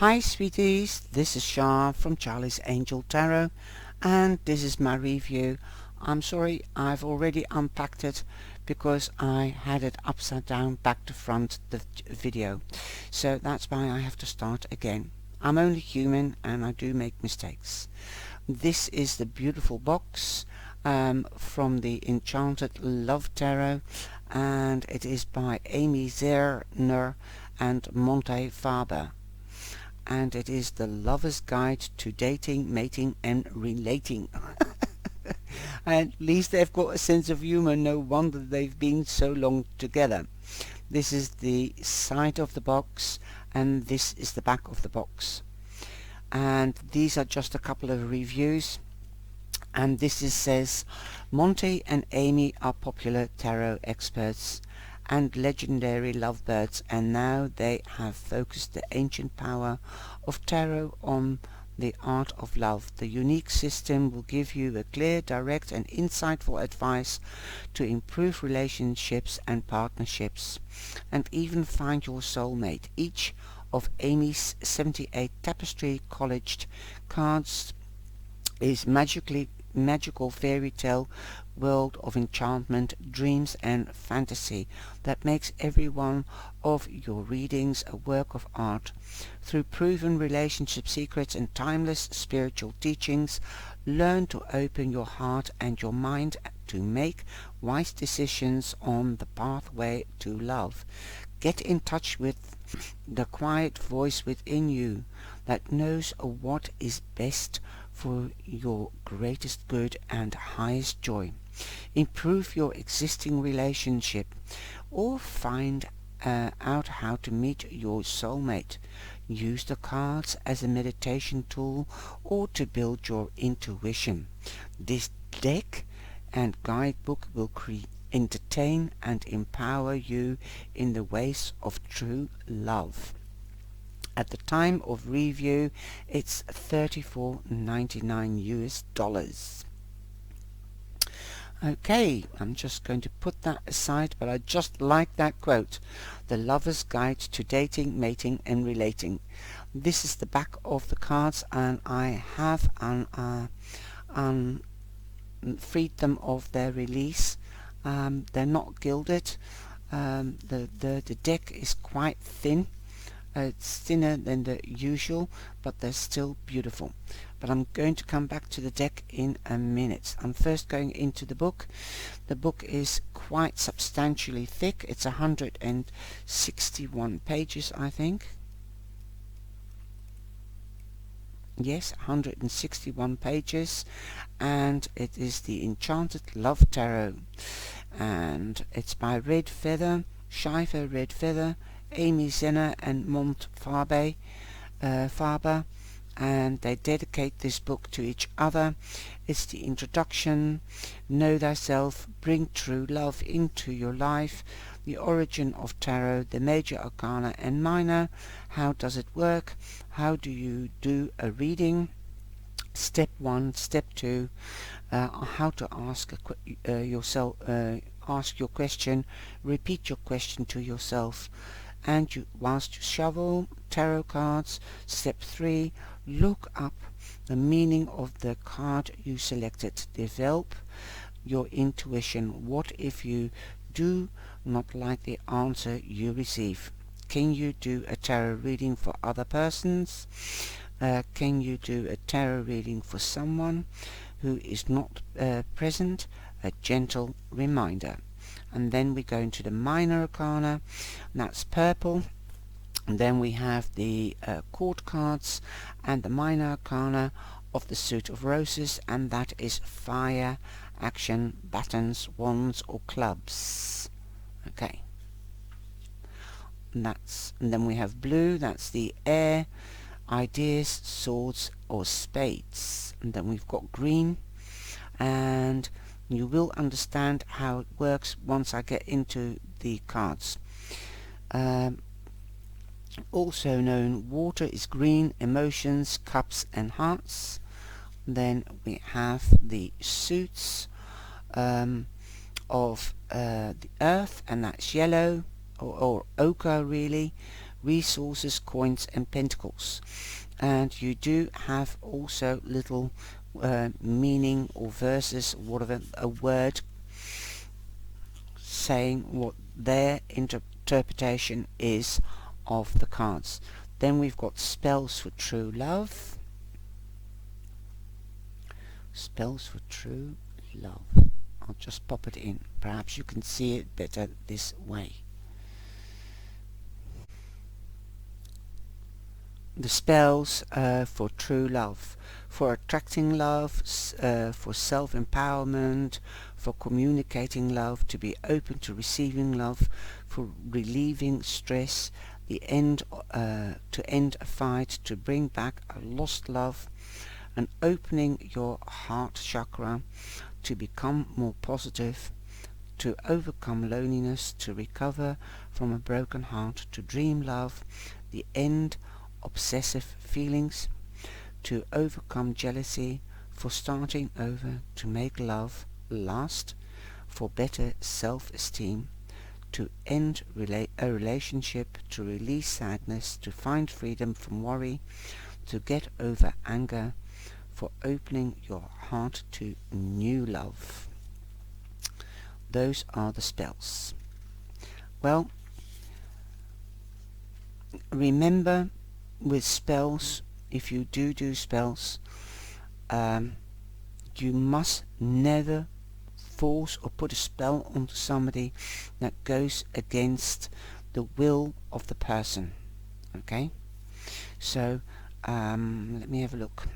Hi sweeties, this is Shah from Charlie's Angel Tarot, and this is my review. I'm sorry I've already unpacked it because I had it upside down back to front the video, so that's why I have to start again. I'm only human and I do make mistakes. This is the beautiful box from the Enchanted Love Tarot, and it is by Amy ZERNER and MONTE FARBER. And it is the Lover's Guide to Dating, Mating and Relating. At least they've got a sense of humor, no wonder they've been so long together. This is the side of the box and this is the back of the box. And these are just a couple of reviews. And this says, Monte and Amy are popular tarot experts and legendary lovebirds, and now they have focused the ancient power of tarot on the art of love. The unique system will give you a clear, direct and insightful advice to improve relationships and partnerships, and even find your soulmate. Each of Amy's 78 tapestry collaged cards is magical fairy tale world of enchantment, dreams and fantasy that makes every one of your readings a work of art. Through proven relationship secrets and timeless spiritual teachings, learn to open your heart and your mind to make wise decisions on the pathway to love. Get in touch with the quiet voice within you that knows what is best for your greatest good and highest joy. Improve your existing relationship or find out how to meet your soulmate. Use the cards as a meditation tool or to build your intuition. This deck and guidebook will entertain and empower you in the ways of true love. At the time of review, it's $34.99 US. Okay, I'm just going to put that aside, but I just like that quote. The Lover's Guide to Dating, Mating and Relating. This is the back of the cards, and I have freed them of their release. They're not gilded. The deck is quite thin. It's thinner than the usual, but they're still beautiful. But I'm going to come back to the deck in a minute. I'm first going into the book. The book is quite substantially thick. It's 161 pages, I think. Yes, 161 pages, and it is the Enchanted Love Tarot, and it's by Red Feather, Schiffer Red Feather, Amy ZERNER and MONTE FARBER, and they dedicate this book to each other. It's the introduction, know thyself, bring true love into your life, the origin of tarot, the major arcana and minor, how does it work, how do you do a reading, step 1, step 2, how to ask yourself, ask your question, repeat your question to yourself, and whilst you shuffle tarot cards. Step 3, look up the meaning of the card you selected. Develop your intuition. What if you do not like the answer you receive? Can you do a tarot reading for other persons? Can you do a tarot reading for someone who is not present? A gentle reminder. And then we go into the minor arcana, and that's purple. And then we have the court cards and the minor arcana of the suit of roses, and that is fire, action, batons, wands or clubs. Okay. And then we have blue, that's the air, ideas, swords or spades. And then we've got green, and you will understand how it works once I get into the cards. Also known, water is green, emotions, cups and hearts. Then we have the suits of the earth, and that's yellow or ochre really, resources, coins and pentacles. And you do have also little meaning or verses, whatever, a word saying what their interpretation is of the cards. Then we've got spells for true love. Spells for true love. I'll just pop it in. Perhaps you can see it better this way. The spells for true love, for attracting love, for self-empowerment, for communicating love, to be open to receiving love, for relieving stress, the end to end a fight, to bring back a lost love, and opening your heart chakra to become more positive, to overcome loneliness, to recover from a broken heart, to dream love, the end obsessive feelings, to overcome jealousy, for starting over, to make love last, for better self-esteem, to end a relationship, to release sadness, to find freedom from worry, to get over anger, for opening your heart to new love. Those are the spells. Well, remember with spells, if you do spells, you must never force or put a spell onto somebody that goes against the will of the person. Okay, so let me have a look.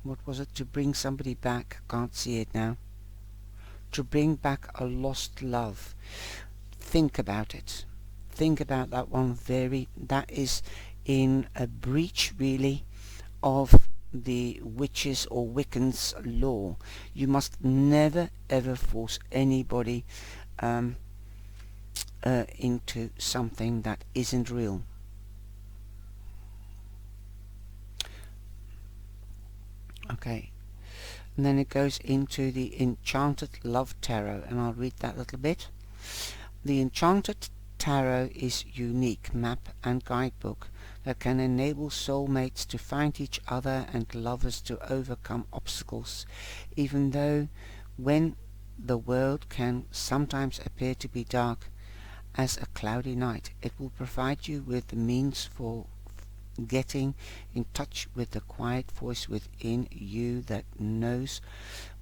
What was it? To bring somebody back, I can't see it now. To bring back a lost love. Think about it. Think about that one. That is in a breach really of the witches or Wiccans law. You must never ever force anybody into something that isn't real. Okay, and then it goes into the Enchanted Love Tarot, and I'll read that a little bit. The Enchanted Tarot is unique map and guidebook that can enable soulmates to find each other and lovers to overcome obstacles, even though when the world can sometimes appear to be dark as a cloudy night. It will provide you with the means for getting in touch with the quiet voice within you that knows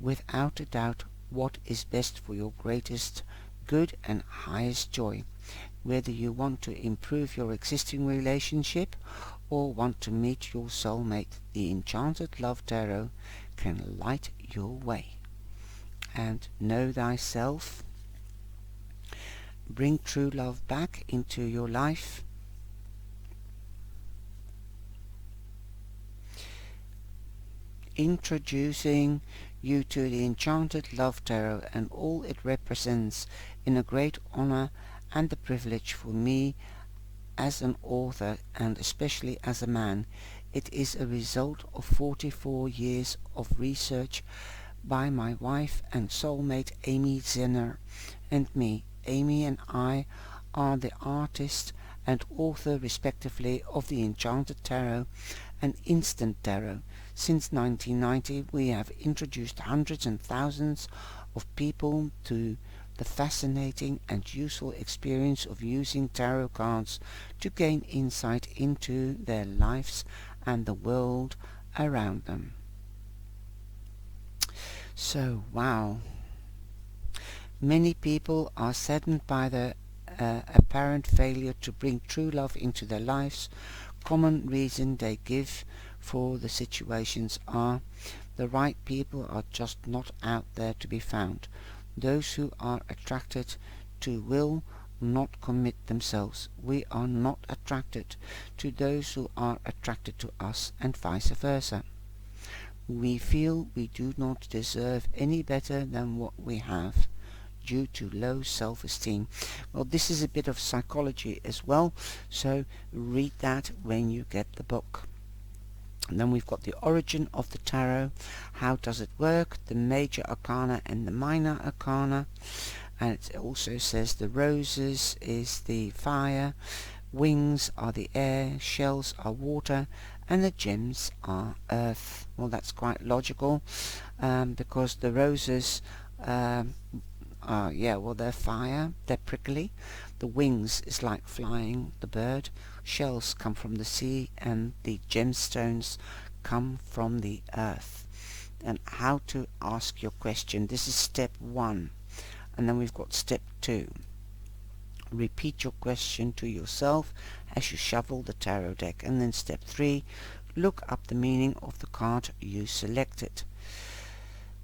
without a doubt what is best for your greatest good and highest joy. Whether you want to improve your existing relationship or want to meet your soulmate, the Enchanted Love Tarot can light your way. And know thyself. Bring true love back into your life. Introducing you to the Enchanted Love Tarot and all it represents in a great honor and the privilege for me as an author and especially as a man. It is a result of 44 years of research by my wife and soulmate Amy ZERNER and me. Amy and I are the artist and author respectively of the Enchanted Tarot and Instant Tarot. Since 1990 we have introduced hundreds and thousands of people to the fascinating and useful experience of using tarot cards to gain insight into their lives and the world around them. So, wow. Many people are saddened by the apparent failure to bring true love into their lives. Common reason they give for the situations are the right people are just not out there to be found. Those who are attracted to will not commit themselves. We are not attracted to those who are attracted to us, and vice versa. We feel we do not deserve any better than what we have due to low self-esteem. Well, this is a bit of psychology as well, so read that when you get the book. And then we've got the origin of the tarot. How does it work? The major arcana and the minor arcana. And it also says the roses is the fire, wings are the air, shells are water, and the gems are earth. Well, that's quite logical, because the roses yeah, well, they're fire, they're prickly. The wings is like flying the bird. Shells come from the sea, and the gemstones come from the earth. And how to ask your question. This is step 1. And then we've got step 2. Repeat your question to yourself as you shuffle the tarot deck. And then step 3. Look up the meaning of the card you selected.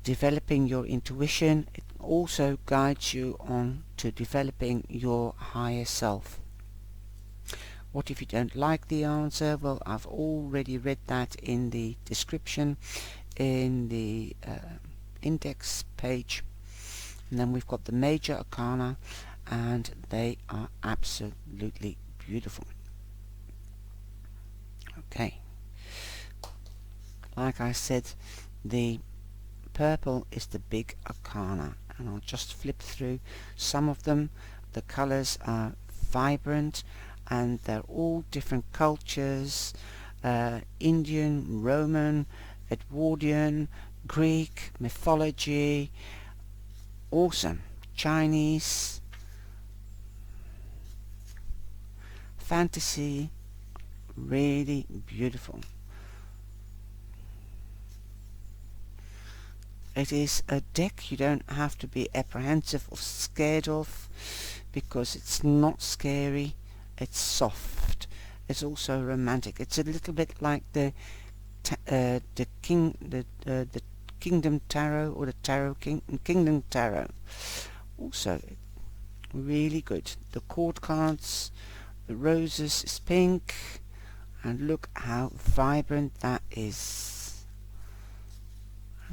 Developing your intuition, it also guides you on to developing your higher self. What if you don't like the answer? Well, I've already read that in the description in the index page. And then we've got the major arcana, and they are absolutely beautiful. Okay, like I said, the purple is the big arcana, and I'll just flip through some of them. The colors are vibrant, and they're all different cultures: Indian, Roman, Edwardian, Greek, mythology, awesome, Chinese, fantasy, really beautiful. It is a deck you don't have to be apprehensive or scared of, because it's not scary, it's soft, it's also romantic. It's a little bit like the Kingdom Tarot, or the Kingdom Tarot. Also really good. The court cards, the roses is pink, and look how vibrant that is.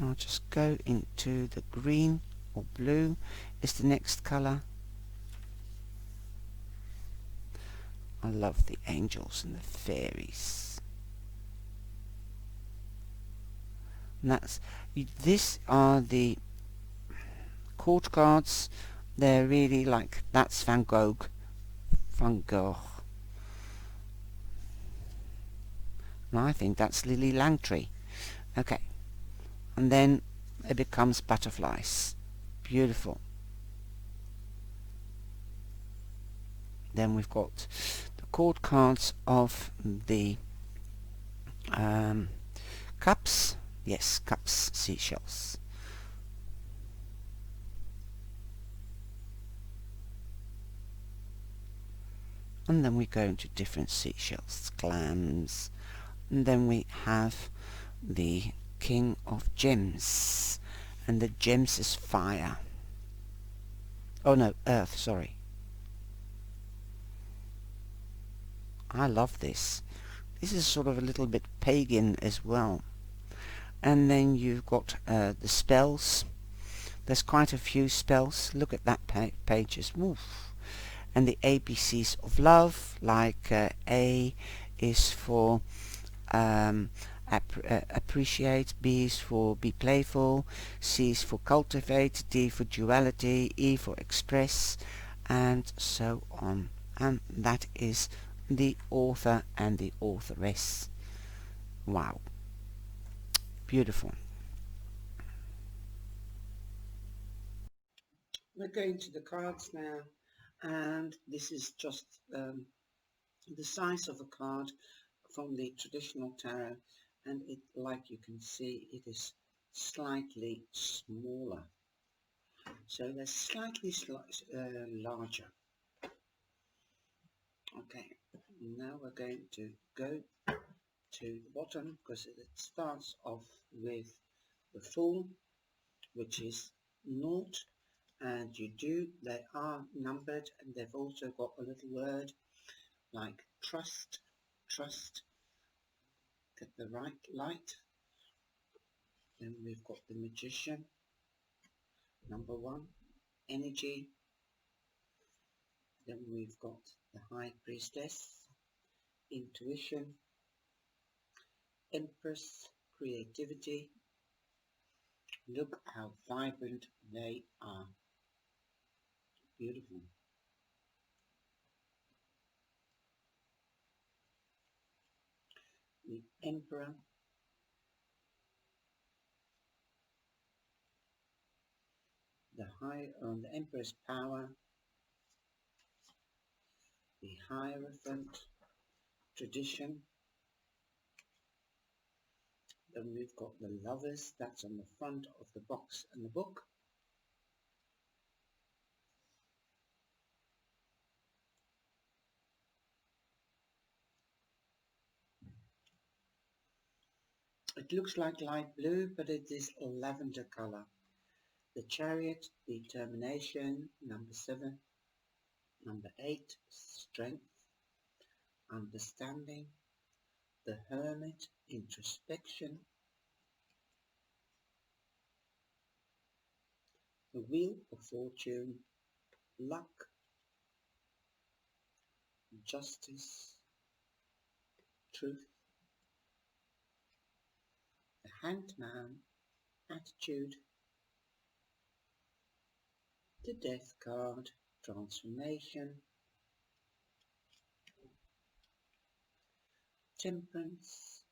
I'll just go into the green, or blue is the next color. I love the angels and the fairies. And these are the court cards. They're really like, that's Van Gogh. Van Gogh. And I think that's Lily Langtry. Okay. And then it becomes butterflies. Beautiful. Then we've got the court cards of the cups. Yes, cups, seashells. And then we go into different seashells, clams. And then we have the King of Gems, and the gems is fire. Oh no, earth, sorry. I love this. This is sort of a little bit pagan as well. And then you've got the spells. There's quite a few spells. Look at that pages. Woof. And the ABCs of love, like A is for appreciate, B is for be playful, C is for cultivate, D for duality, E for express, and so on. And that is the author and the authoress. Wow. Beautiful. We're going to the cards now, and this is just the size of a card from the traditional tarot, and it, like you can see, it is slightly smaller, so they're slightly larger. Okay, now we're going to go to the bottom, because it starts off with the Fool, which is naught, and they are numbered, and they've also got a little word like trust, get the right light. Then we've got the Magician, number 1, energy. Then we've got the High Priestess, intuition, Empress, creativity. Look how vibrant they are. beautiful. The Emperor, the Emperor's power, the Hierophant, tradition. Then we've got the Lovers, that's on the front of the box and the book. It looks like light blue, but it is lavender colour. The Chariot, determination, number 7. Number 8, strength, understanding. The Hermit, introspection. The Wheel of Fortune, luck, justice, truth. The Hanged Man, attitude. The Death card, transformation. Temperance,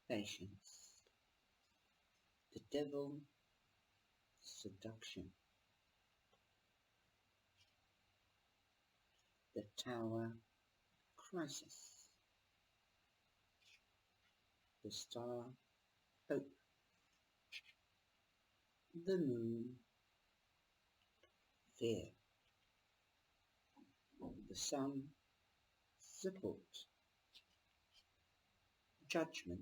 patience. The Devil, seduction. The Tower, crisis. The Star, hope. The Moon, fear. The Sun, support. Judgment.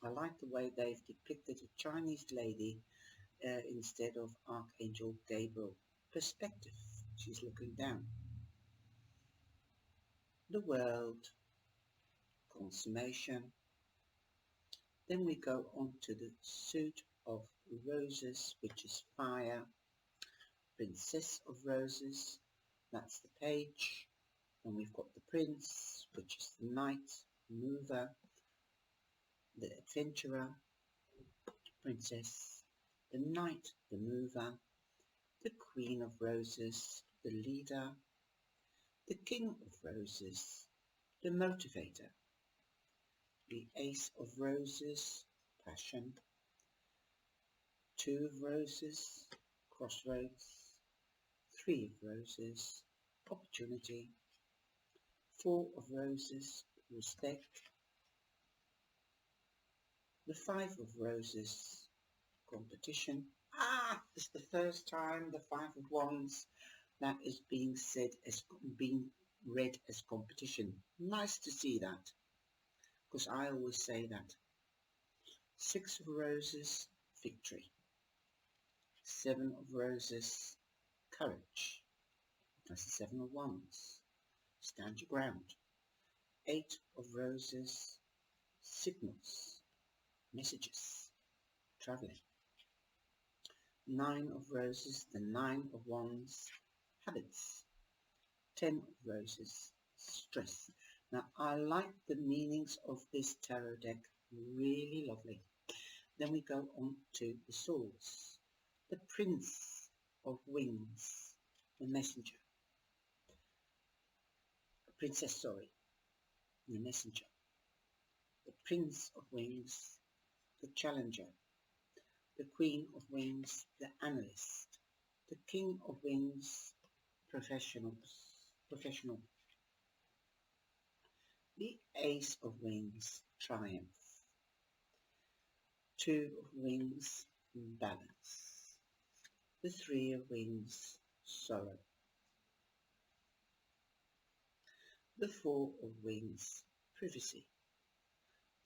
I like the way they've depicted a Chinese lady instead of Archangel Gabriel. Perspective. She's looking down. The World, consummation. Then we go on to the Suit of Roses, which is fire. Princess of Roses, that's the page. And we've got the Prince, which is the Knight, mover. The Adventurer, Princess. The Knight, the mover. The Queen of Roses, the leader. The King of Roses, the motivator. The Ace of Roses, passion. 2 of Roses, crossroads. 3 of Roses, opportunity. 4 of Roses, respect. The 5 of Roses, competition. It's the first time the 5 of Wands that is being read as competition. Nice to see that, because I always say that. 6 of Roses, victory. 7 of Roses, courage. That's the 7 of Wands, stand your ground. 8 of Roses, signals, messages, travelling. 9 of Roses, the 9 of Wands, habits. 10 of Roses, stress. Now I like the meanings of this tarot deck, really lovely. Then we go on to the Swords. The Prince of Wings, the messenger. Princess, sorry, the messenger. The Prince of Wings, the challenger. The Queen of Wings, the analyst. The King of Wings, professional. The Ace of Wings, triumph. 2 of Wings, balance. The 3 of Wings, sorrow. The 4 of Wings, privacy.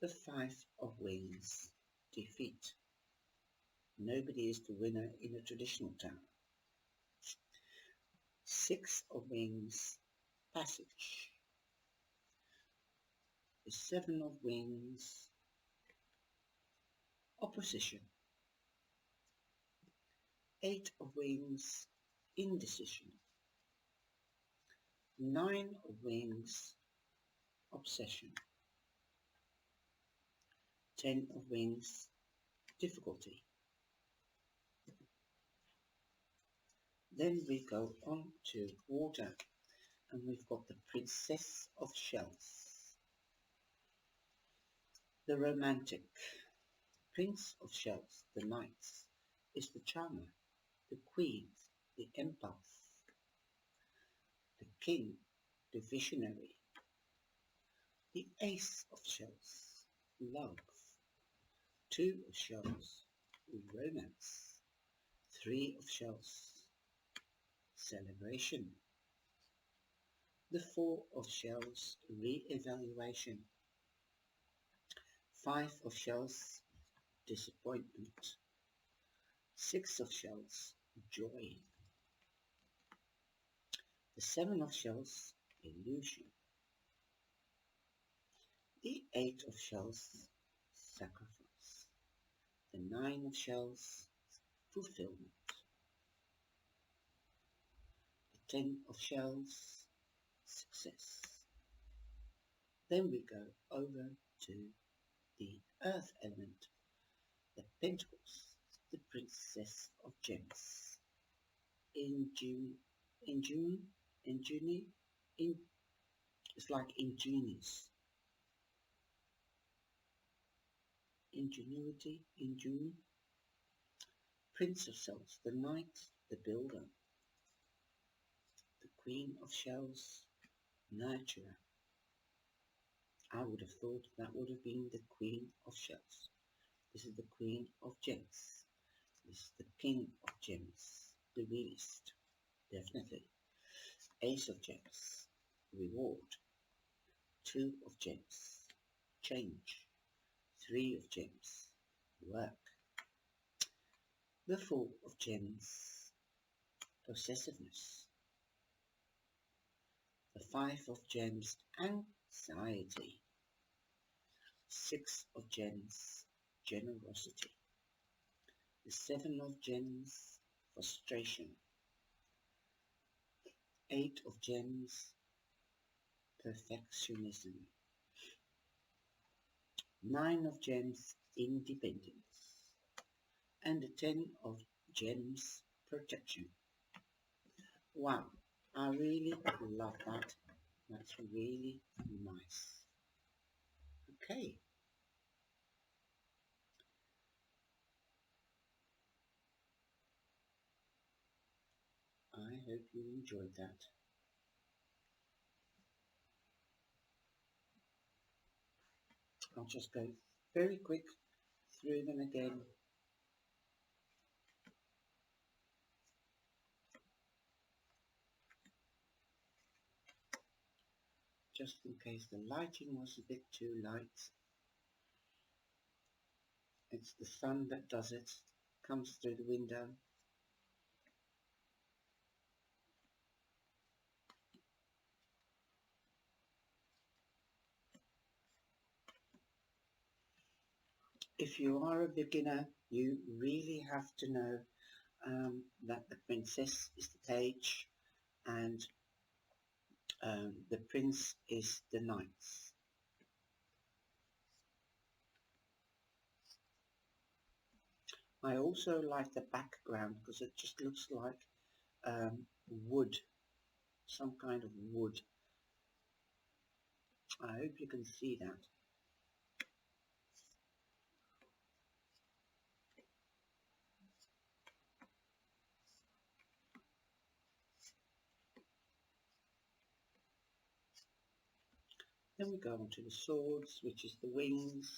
The 5 of Wings, defeat. Nobody is the winner in a traditional tarot. 6 of Wings, passage. The 7 of Wings, opposition. 8 of Wings, indecision. 9 of Wings, obsession. 10 of Wings, difficulty. Then we go on to water, and we've got the Princess of Shells, the romantic. Prince of Shells, the Knights, is the charmer, the Queen, the empath, the King, the visionary, the Ace of Shells, love, Two of Shells, romance, Three of Shells, celebration, the Four of Shells, re-evaluation, Five of Shells, disappointment, Six of Shells, joy, the Seven of Shells, illusion, the Eight of Shells, sacrifice, the Nine of Shells, fulfillment, the Ten of Shells, success. Then we go over to the earth element, the pentacles, the Princess of Gems. In June, it's like ingenious, ingenuity, in June. Prince of Shells, the Knight, the Builder, the Queen of Shells, nurturer. I would have thought that would have been the Queen of Shells. This is the Queen of Gems. This is the King of Gems, the realist, definitely. Ace of Gems, reward. Two of Gems, change. Three of Gems, work. The Four of Gems, possessiveness. The Five of Gems, anxiety. Six of Gems, generosity. The Seven of Gems, frustration. Eight of Gems, perfectionism. Nine of Gems, independence. And the Ten of Gems, protection. Wow, I really love that. That's really nice. Okay. I hope you enjoyed that. I'll just go very quick through them again. Just in case the lighting was a bit too light. It's the sun that does it. Comes through the window. If you are a beginner, you really have to know that the princess is the page and the prince is the knights. I also like the background because it just looks like wood, some kind of wood. I hope you can see that. Then we go on to the swords, which is the wings.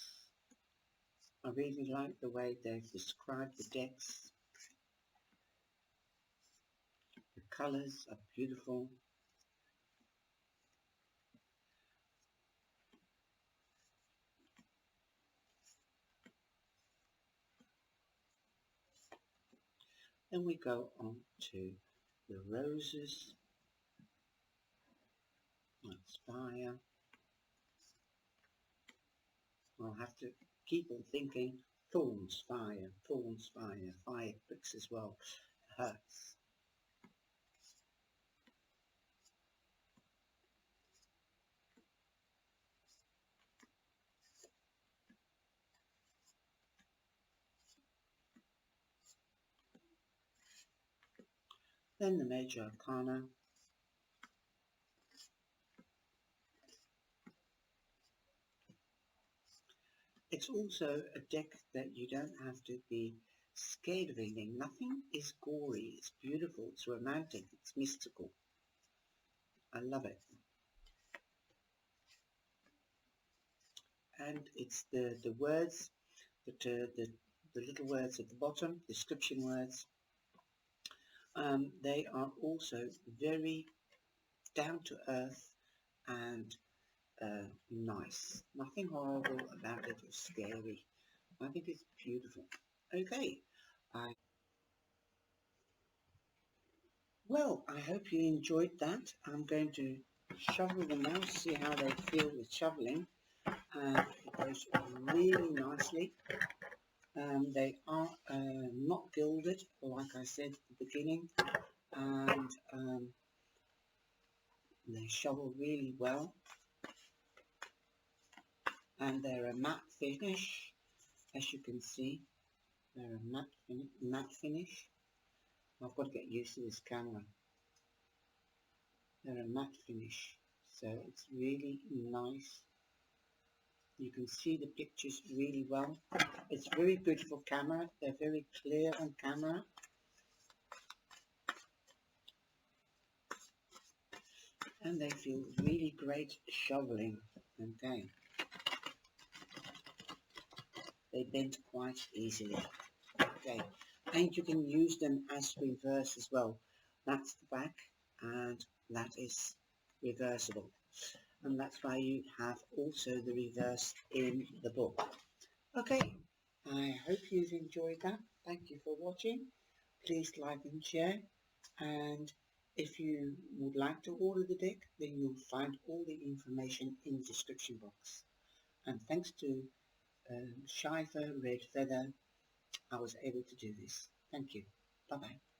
I really like the way they've described the decks. The colours are beautiful. Then we go on to the roses. That's fire. I'll have to keep on thinking thorns, fire, fire pricks as well. It hurts. then the major arcana. It's also a deck that you don't have to be scared of anything. Nothing is gory, it's beautiful, it's romantic, it's mystical. I love it. And it's the words, the little words at the bottom, description words. They are also very down to earth and nice. Nothing horrible about it or scary. I think it's beautiful. Okay. I Well, I hope you enjoyed that. I'm going to shovel them now, see how they feel with shoveling. It goes really nicely. They are not gilded, like I said at the beginning, and they shovel really well. And they're a matte finish, as you can see. They're a matte finish. I've got to get used to this camera. They're a matte finish, so it's really nice. You can see the pictures really well. It's very beautiful camera. They're very clear on camera. And they feel really great shoveling. Okay. They bend quite easily. Okay. And you can use them as reverse as well. That's the back and that is reversible. And that's why you have also the reverse in the book. Okay. I hope you've enjoyed that. Thank you for watching. Please like and share, and if you would like to order the deck, then you'll find all the information in the description box. And thanks to Shiver Red Feather, I was able to do this. Thank you. Bye bye.